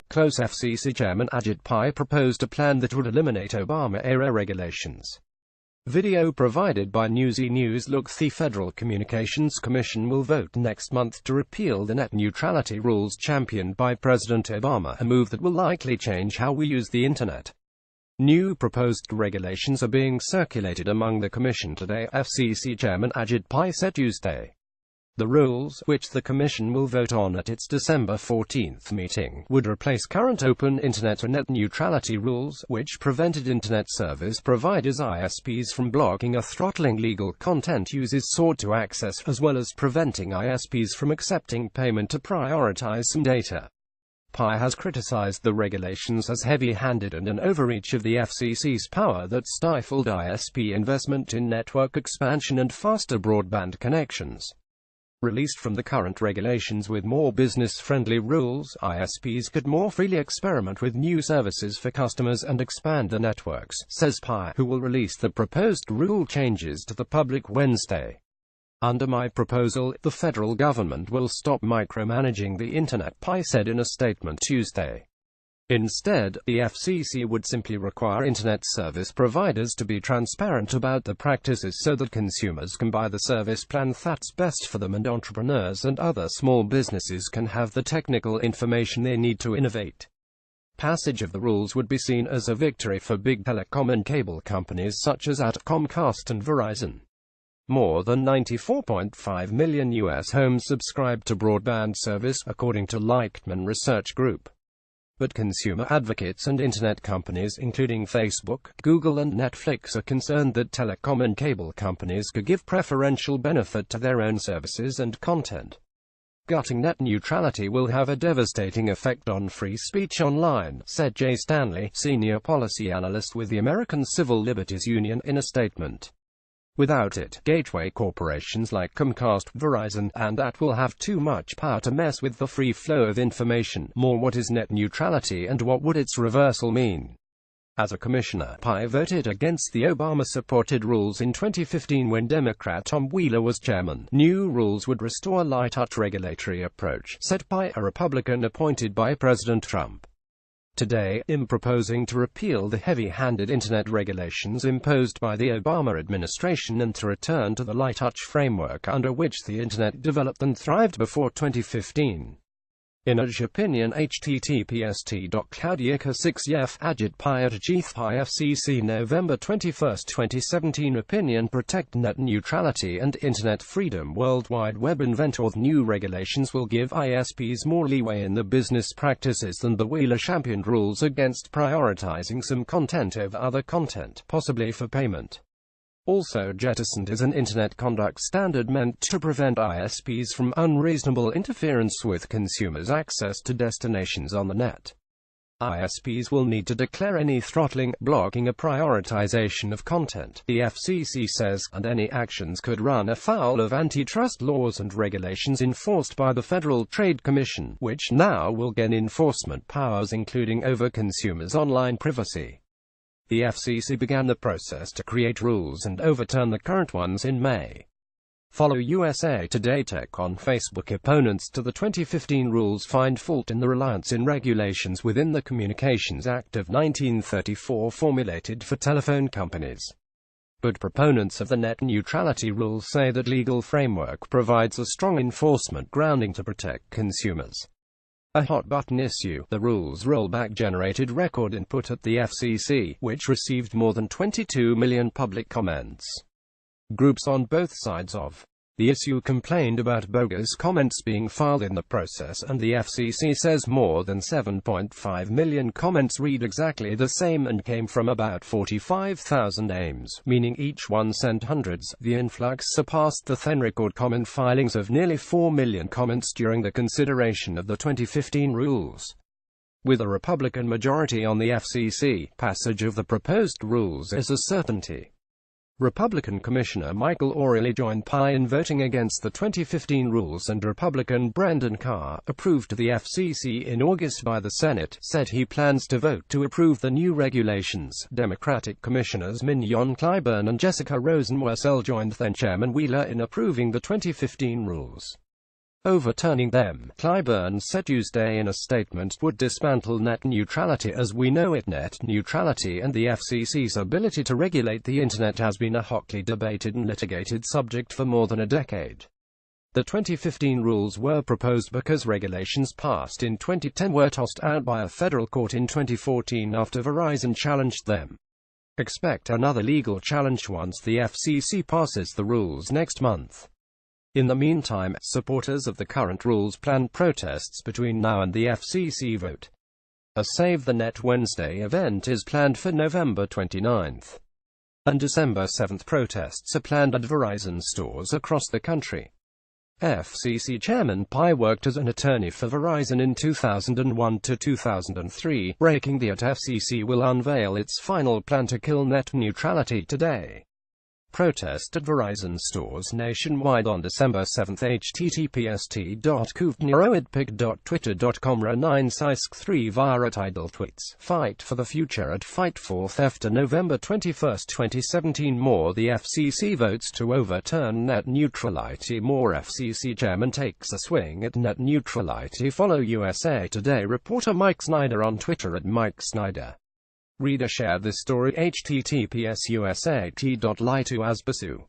Close FCC Chairman Ajit Pai proposed a plan that would eliminate Obama-era regulations. Video provided by Newsy News. Look, the Federal Communications Commission will vote next month to repeal the net neutrality rules championed by President Obama, a move that will likely change how we use the Internet. New proposed regulations are being circulated among the Commission today, FCC Chairman Ajit Pai said Tuesday. The rules, which the Commission will vote on at its December 14th meeting, would replace current open Internet or net neutrality rules, which prevented Internet service providers (ISPs) from blocking or throttling legal content users sought to access, as well as preventing ISPs from accepting payment to prioritize some data. Pai has criticized the regulations as heavy-handed and an overreach of the FCC's power that stifled ISP investment in network expansion and faster broadband connections. Released from the current regulations with more business-friendly rules, ISPs could more freely experiment with new services for customers and expand their networks, says Pai, who will release the proposed rule changes to the public Wednesday. Under my proposal, the federal government will stop micromanaging the Internet, Pai said in a statement Tuesday. Instead, the FCC would simply require Internet service providers to be transparent about the practices so that consumers can buy the service plan that's best for them and entrepreneurs and other small businesses can have the technical information they need to innovate. Passage of the rules would be seen as a victory for big telecom and cable companies such as Comcast and Verizon. More than 94.5 million U.S. homes subscribe to broadband service, according to Leichtman Research Group. But consumer advocates and Internet companies, including Facebook, Google and Netflix, are concerned that telecom and cable companies could give preferential benefit to their own services and content. Gutting net neutrality will have a devastating effect on free speech online, said Jay Stanley, senior policy analyst with the American Civil Liberties Union, in a statement. Without it, gateway corporations like Comcast, Verizon, and that will have too much power to mess with the free flow of information. More, what is net neutrality and what would its reversal mean? As a commissioner, Pai voted against the Obama-supported rules in 2015 when Democrat Tom Wheeler was chairman. New rules would restore a light-touch regulatory approach, said Pai, a Republican appointed by President Trump. Today, in proposing to repeal the heavy-handed Internet regulations imposed by the Obama administration and to return to the light-touch framework under which the Internet developed and thrived before 2015. In his opinion, https://t.cloudyear6yef Ajit Pai at Ajit Pai FCC November 21, 2017 Opinion Protect net neutrality and Internet freedom. World Wide Web inventor. New regulations will give ISPs more leeway in the business practices than the Wheeler-championed rules against prioritizing some content over other content, possibly for payment. Also jettisoned is an Internet conduct standard meant to prevent ISPs from unreasonable interference with consumers' access to destinations on the net. ISPs will need to declare any throttling, blocking or prioritization of content, the FCC says, and any actions could run afoul of antitrust laws and regulations enforced by the Federal Trade Commission, which now will gain enforcement powers including over consumers' online privacy. The FCC began the process to create rules and overturn the current ones in May. Follow USA Today. Tech on Facebook. Opponents to the 2015 rules find fault in the reliance in regulations within the Communications Act of 1934 formulated for telephone companies. But proponents of the net neutrality rules say that legal framework provides a strong enforcement grounding to protect consumers. A hot-button issue, the rules rollback generated record input at the FCC, which received more than 22 million public comments. Groups on both sides of the issue complained about bogus comments being filed in the process, and the FCC says more than 7.5 million comments read exactly the same and came from about 45,000 names, meaning each one sent hundreds. The influx surpassed the then record comment filings of nearly 4 million comments during the consideration of the 2015 rules. With a Republican majority on the FCC, passage of the proposed rules is a certainty. Republican Commissioner Michael O'Reilly joined Pai in voting against the 2015 rules, and Republican Brendan Carr, approved to the FCC in August by the Senate, said he plans to vote to approve the new regulations. Democratic Commissioners Mignon Clyburn and Jessica Rosenworcel joined then-Chairman Wheeler in approving the 2015 rules. Overturning them, Clyburn said Tuesday in a statement, would dismantle net neutrality as we know it. Net neutrality and the FCC's ability to regulate the Internet has been a hotly debated and litigated subject for more than a decade. The 2015 rules were proposed because regulations passed in 2010 were tossed out by a federal court in 2014 after Verizon challenged them. Expect another legal challenge once the FCC passes the rules next month. In the meantime, supporters of the current rules plan protests between now and the FCC vote. A Save the Net Wednesday event is planned for November 29th. And December 7th protests are planned at Verizon stores across the country. FCC Chairman Pai worked as an attorney for Verizon in 2001 to 2003, breaking the FCC will unveil its final plan to kill net neutrality today. Protest at Verizon stores nationwide on December 7. https://couvneroidpic.twitter.com ra9sisk3 via @idle tweets. Fight for the future at Fight for Theft. November 21, 2017. More the FCC votes to overturn net neutrality. More FCC chairman takes a swing at net neutrality. Follow USA Today reporter Mike Snyder on Twitter at Mike Snyder. Reader, share this story. https://usat.ly/asbasu